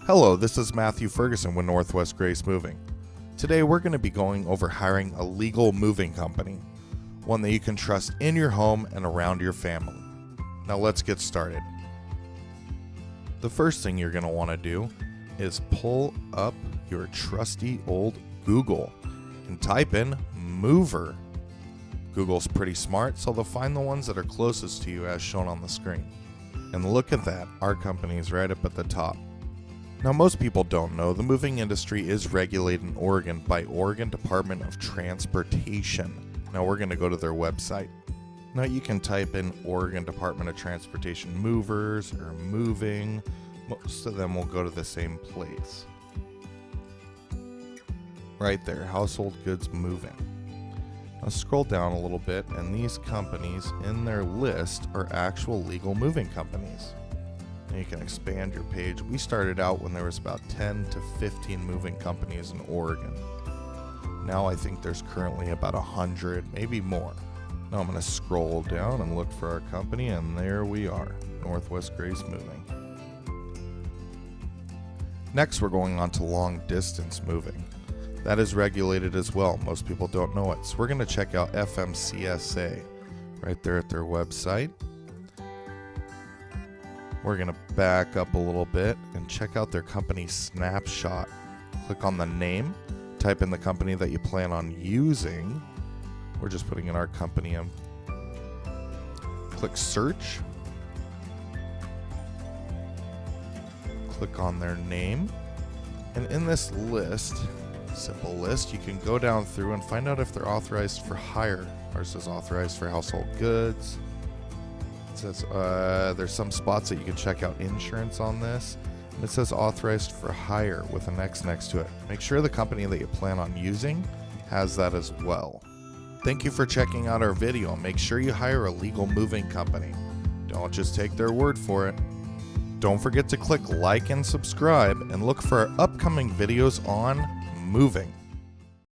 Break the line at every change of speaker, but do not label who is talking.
Hello, this is Matthew Ferguson with Northwest Grace Moving. Today we're going to be going over hiring a legal moving company, one that you can trust in your home and around your family. Now let's get started. The first thing you're going to want to do is pull up your trusty old Google and type in mover. Google's pretty smart, so they'll find the ones that are closest to you as shown on the screen. And look at that, our company is right up at the top. Now most people don't know, the moving industry is regulated in Oregon by Oregon Department of Transportation. Now we're going to go to their website. Now you can type in Oregon Department of Transportation movers or moving. Most of them will go to the same place. Right there, household goods moving. Now scroll down a little bit, and these companies in their list are actual legal moving companies. And you can expand your page. We started out when there was about 10 to 15 moving companies in Oregon. Now I think there's currently about 100, maybe more. Now I'm going to scroll down and look for our company, and there we are, Northwest Grace Moving. Next, we're going on to long distance moving. That is regulated as well. Most people don't know it. So we're going to check out FMCSA right there at their website. We're going to back up a little bit and check out their company snapshot. Click on the name, type in the company that you plan on using. We're just putting in our company in. Click search. Click on their name. And in this list, simple list, you can go down through and find out if they're authorized for hire. Ours is authorized for household goods. It says there's some spots that you can check out insurance on this. And it says authorized for hire with an X next to it. Make sure the company that you plan on using has that as well. Thank you for checking out our video. Make sure you hire a legal moving company. Don't just take their word for it. Don't forget to click like and subscribe and look for our upcoming videos on moving.